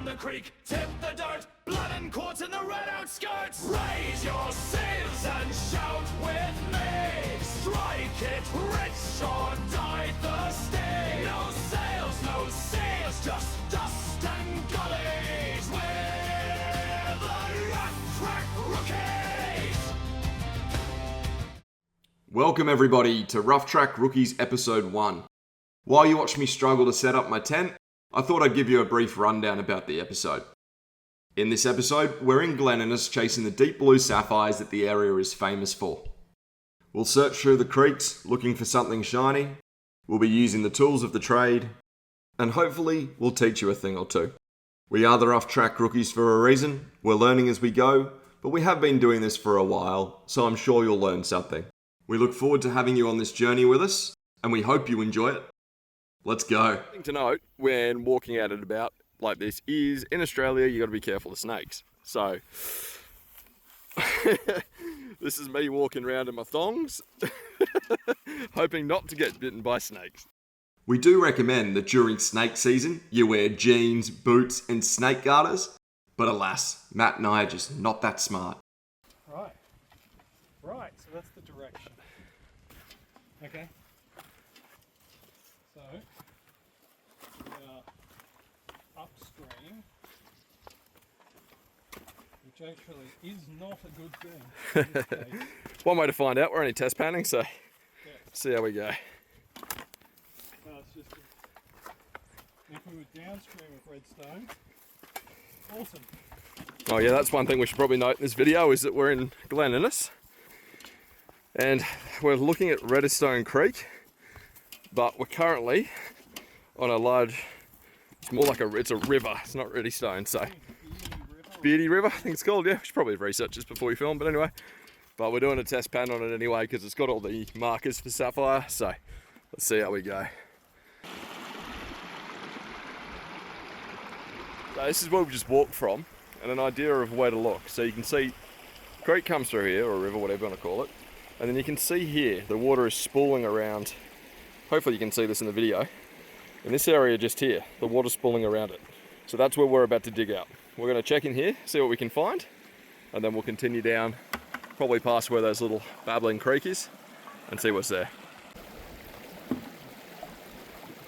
the creek, tip the dirt, blood and quartz in the red outskirts. Raise your sails and shout with me. Strike it rich or die thirsty. No sails, no sails, just dust and gullies. We're the Rough Track Rookies. Welcome everybody to Rough Track Rookies Episode 1. While you watch me struggle to set up my tent, I thought I'd give you a brief rundown about the episode. In this episode, we're in Glen chasing the deep blue sapphires that the area is famous for. We'll search through the creeks looking for something shiny, we'll be using the tools of the trade, and hopefully we'll teach you a thing or two. We are the Rough Track Rookies for a reason, we're learning as we go, but we have been doing this for a while, so I'm sure you'll learn something. We look forward to having you on this journey with us, and we hope you enjoy it. Let's go. Thing to note when walking out and about like this is, in Australia, you got to be careful of snakes. So, this is me walking around in my thongs, hoping not to get bitten by snakes. We do recommend that during snake season, you wear jeans, boots, and snake garters, but alas, Matt and I are just not that smart. Right, so that's the direction. Okay. So, we are upstream, which actually is not a good thing in this case. One way to find out, we're only test panning, so see how we go. No, it's just, if we were downstream of Redstone, awesome. Oh yeah, that's one thing we should probably note in this video is that we're in Glen and we're looking at Redstone Creek, but we're currently on a large, it's more like it's a river, it's not really stone, so Beardy River, I think it's called. Yeah, we should probably research this before we film, but anyway, but we're doing a test pan on it anyway because it's got all the markers for sapphire, so let's see how we go. So this is where we just walked from, and an idea of where to look. So you can see creek comes through here, or a river, whatever you want to call it. And then you can see here, the water is spooling around. Hopefully you can see this in the video. In this area just here, the water's spooling around it. So that's where we're about to dig out. We're gonna check in here, see what we can find, and then we'll continue down, probably past where those little babbling creek is, and see what's there.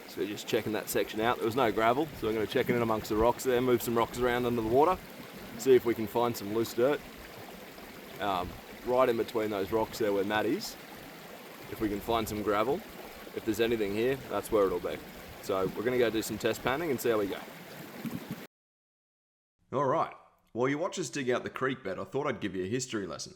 So we're just checking that section out. There was no gravel, so we're gonna check in amongst the rocks there, move some rocks around under the water, see if we can find some loose dirt. Right in between those rocks there where Matt is, if we can find some gravel, if there's anything here, that's where it'll be. So we're going to go do some test panning and see how we go. Alright, while you watch us dig out the creek bed, I thought I'd give you a history lesson.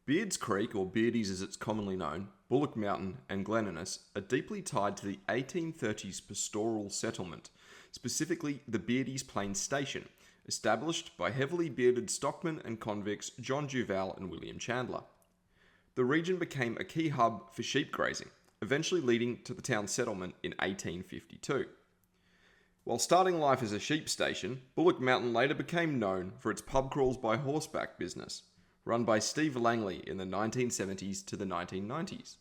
Beards Creek, or Beardies as it's commonly known, Bullock Mountain and Glen are deeply tied to the 1830s pastoral settlement, specifically the Beardies Plains Station, established by heavily bearded stockmen and convicts John Duval and William Chandler. The region became a key hub for sheep grazing, eventually leading to the town settlement in 1852. While starting life as a sheep station, Bullock Mountain later became known for its pub crawls by horseback business, run by Steve Langley in the 1970s to the 1990s.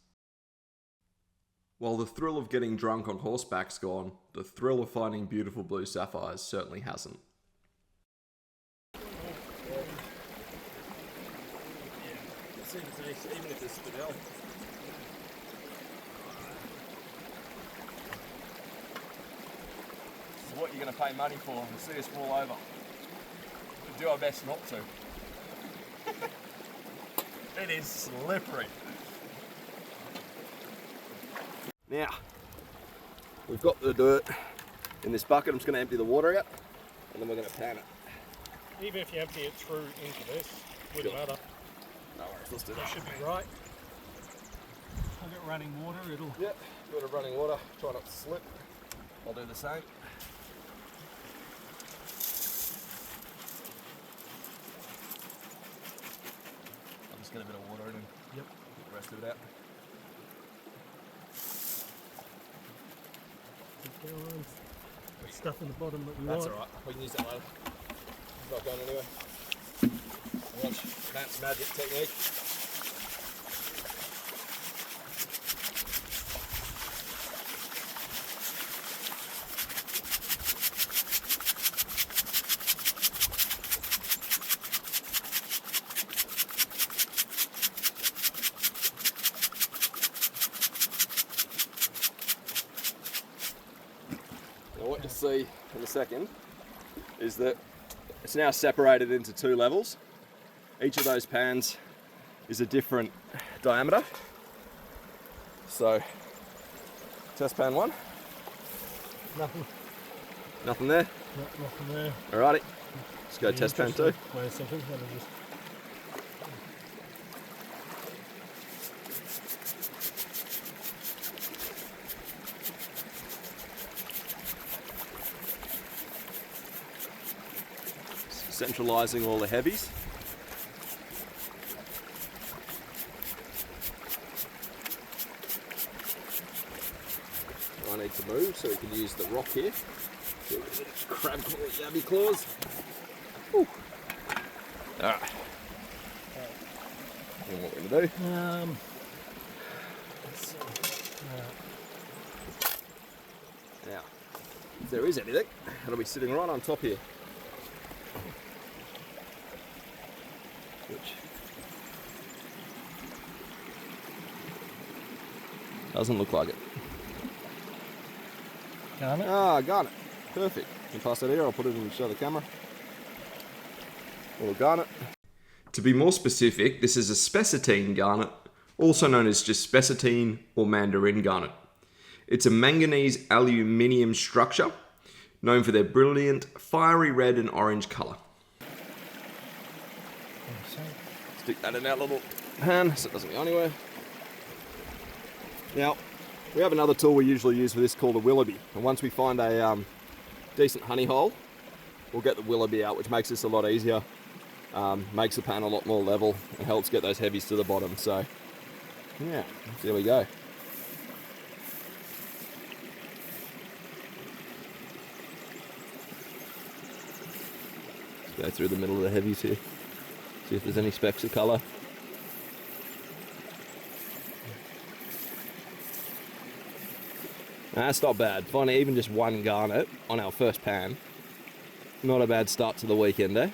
While the thrill of getting drunk on horseback's gone, the thrill of finding beautiful blue sapphires certainly hasn't. Even if it's Fidel. This is what you're going to pay money for and see us fall over. We'll do our best not to. It is slippery. Now, we've got the dirt in this bucket. I'm just going to empty the water out and then we're going to pan it. Even if you empty it through into this, wouldn't matter. No worries, let's do that. That should be right. I've got running water, it'll... Yep, got a running water, try not to slip. I'll do the same. I'll just get a bit of water in and get the rest of it out. Keep going. There's stuff in the bottom that we That's want. alright, we can use that later. It's not going anywhere. Watch Matt's magic technique. see in a second is that it's now separated into 2 levels. Each of those pans is a different diameter. So, test pan 1. Nothing. Nothing there. No, nothing there. Alrighty. Let's go test pan 2. Wait a second. Let me just... Centralising all the heavies. I need to move so we can use the rock here. Crab claw, yabby claws. Alright. And what we're going to do? Let's see. Now, if there is anything, it'll be sitting right on top here. Which doesn't look like it. Garnet. Ah, garnet. Perfect. You can pass that here, I'll put it in to show the camera. Little garnet. To be more specific, this is a spessartine garnet, also known as just spessartine or mandarin garnet. It's a manganese aluminium structure, known for their brilliant fiery red and orange colour. Stick that in our little pan so it doesn't go anywhere. Now, we have another tool we usually use for this called a willoughby. And once we find a decent honey hole, we'll get the willoughby out, which makes this a lot easier. Makes the pan a lot more level and helps get those heavies to the bottom. So, yeah, there we go. Go through the middle of the heavies here. See if there's any specks of colour. That's not bad. Finding even just one garnet on our first pan. Not a bad start to the weekend, eh?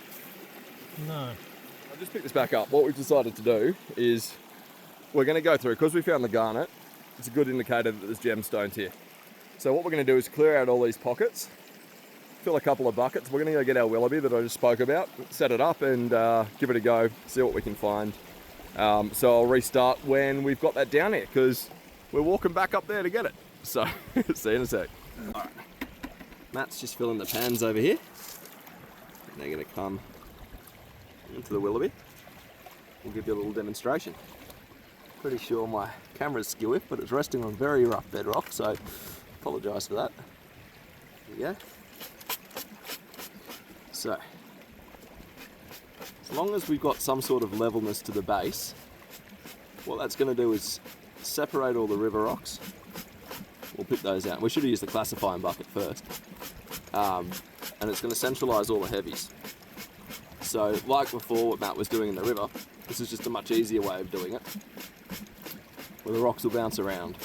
No. I'll just pick this back up. What we've decided to do is we're going to go through, because we found the garnet, it's a good indicator that there's gemstones here. So what we're going to do is clear out all these pockets, fill a couple of buckets. We're going to go get our willoughby that I just spoke about, set it up and give it a go, see what we can find. So I'll restart when we've got that down here, because we're walking back up there to get it. So, see you in a sec. Alright, Matt's just filling the pans over here. And they're going to come into the willoughby. We'll give you a little demonstration. Pretty sure my camera's skew-if, but it's resting on very rough bedrock, so apologise for that. There we go. So, as long as we've got some sort of levelness to the base, what that's going to do is separate all the river rocks. We'll pick those out. We should have used the classifying bucket first. And it's going to centralise all the heavies. So, like before what Matt was doing in the river, this is just a much easier way of doing it. Where the rocks will bounce around.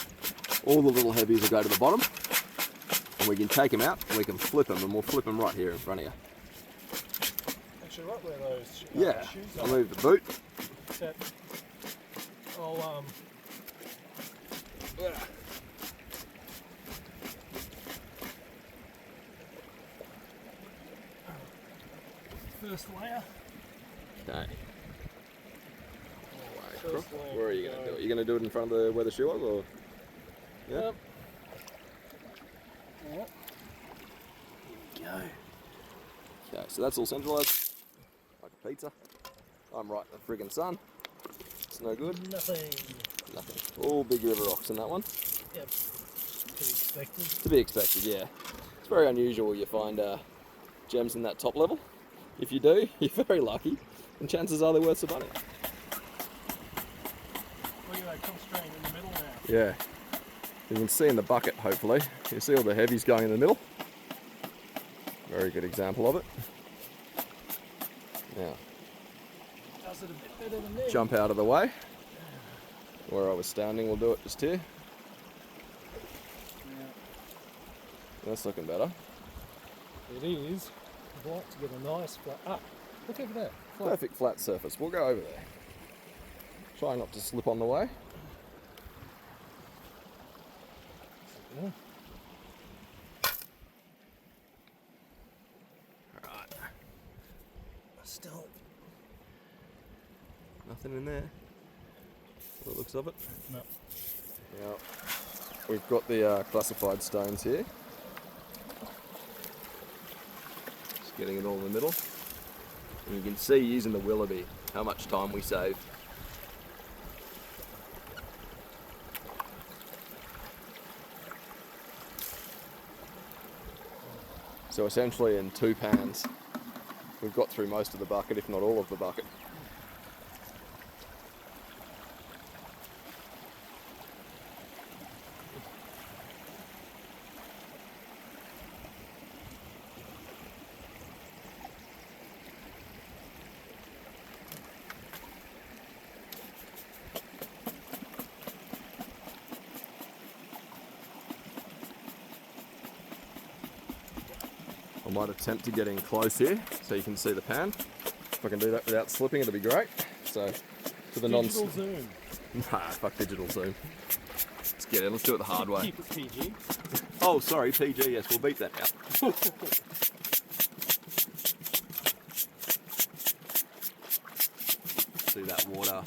All the little heavies will go to the bottom. And we can take them out and we can flip them, and we'll flip them right here in front of you. Actually, right where those Yeah, shoes I'll are. move the boot. Set. I'll first layer. Okay. First layer. Where are you going to do it? You're going to do it in front of the where the shoe was, or? Yeah. Yep. Yep. Go. Okay, so that's all centralised. Like a pizza. I'm right in the friggin' sun. It's no good. Nothing. Nothing. All big river rocks in that one. Yep. To be expected. To be expected, yeah. It's very unusual you find gems in that top level. If you do, you're very lucky, and chances are they're worth some money. Look at that, come straight in the middle now. Yeah. You can see in the bucket, hopefully. You see all the heavies going in the middle. Very good example of it. Now, Does it a bit better than this? jump out of the way. Where I was standing, we'll do it just here. Yeah. That's looking better. It is. I'd like to get a nice flat. Ah, look over there. Flat. Perfect flat surface. We'll go over there. Try not to slip on the way. Yeah. Still nothing in there. By the looks of it. No. Now, we've got the classified stones here. Just getting it all in the middle. And you can see using the Willoughby how much time we save. So essentially in 2 pans, we've got through most of the bucket, if not all of the bucket. I might attempt to get in close here so you can see the pan. If I can do that without slipping, it'll be great. So, to the Digital zoom. Nah, fuck digital zoom. Let's get in, let's do it the hard way. Keep it PG. Oh, sorry, PG, yes, we'll beat that now. See that water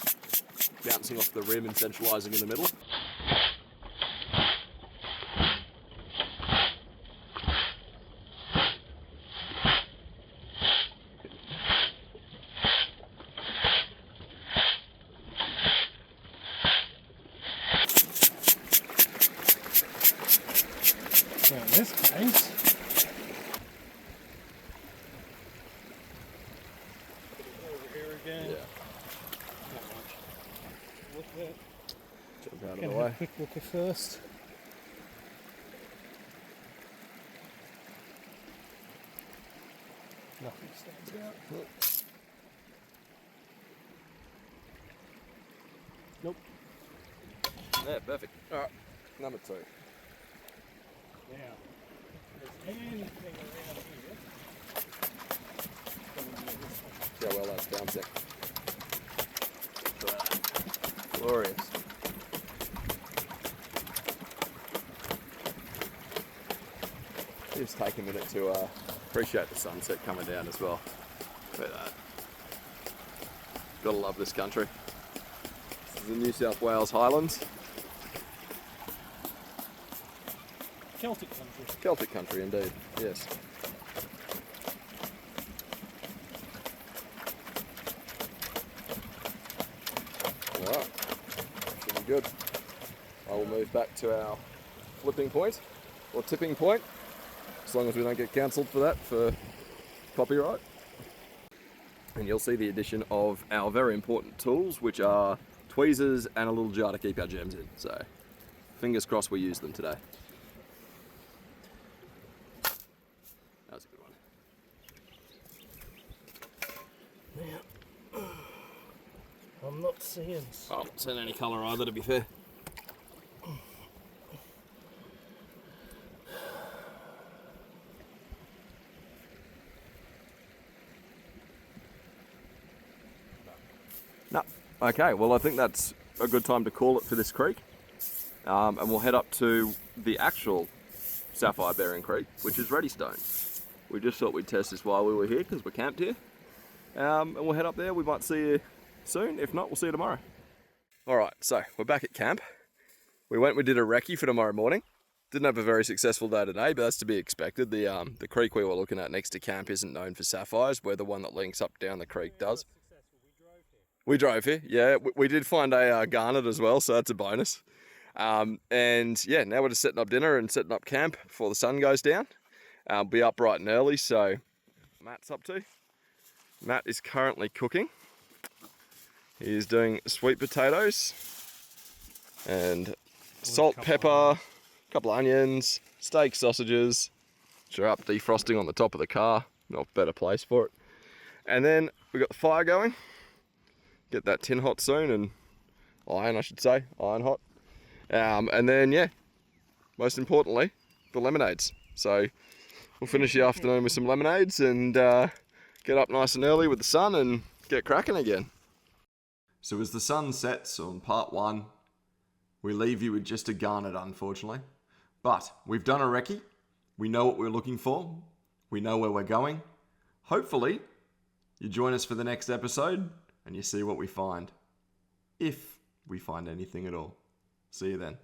bouncing off the rim and centralising in the middle. So in this case, over here again. Yeah. Not much. Look at that. Jump out of Gonna the have way. a quick look at first. Nothing stands out. Nope. Yeah, perfect. Alright, number 2. Now, if there's anything around here, See how well that's bouncing. Glorious. Just take a minute to appreciate the sunset coming down as well. Look at that. Gotta love this country. This is the New South Wales Highlands. Celtic country. Celtic country indeed, yes. Alright, should be good. I will move back to our flipping point, or tipping point, as long as we don't get cancelled for that, for copyright. And you'll see the addition of our very important tools, which are tweezers and a little jar to keep our gems in. So, fingers crossed we use them today. That was a good one. Now, I'm not seeing. Oh, I'm not seeing any colour either, to be fair. No. Okay, well I think that's a good time to call it for this creek. And we'll head up to the actual sapphire bearing creek, which is Reddystone. We just thought we'd test this while we were here because we're camped here. And we'll head up there. We might see you soon. If not, we'll see you tomorrow. Alright, so we're back at camp. We did a recce for tomorrow morning. Didn't have a very successful day today, but that's to be expected. The creek we were looking at next to camp isn't known for sapphires, where the one that links up down the creek does. We drove here, yeah. We did find a garnet as well, so that's a bonus. And yeah, now we're just setting up dinner and setting up camp before the sun goes down. Be up bright and early, so Matt's up to. Matt is currently cooking. He is doing sweet potatoes and salt, pepper, a couple of onions, steak sausages, which are up defrosting on the top of the car. Not a better place for it. And then we've got the fire going. Get that tin hot soon, and iron, I should say, iron hot. And then, yeah, most importantly, the lemonades. So we'll finish the afternoon with some lemonades and get up nice and early with the sun and get cracking again. So as the sun sets on part 1, we leave you with just a garnet, unfortunately. But we've done a recce. We know what we're looking for. We know where we're going. Hopefully, You join us for the next episode and you see what we find. If we find anything at all. See you then.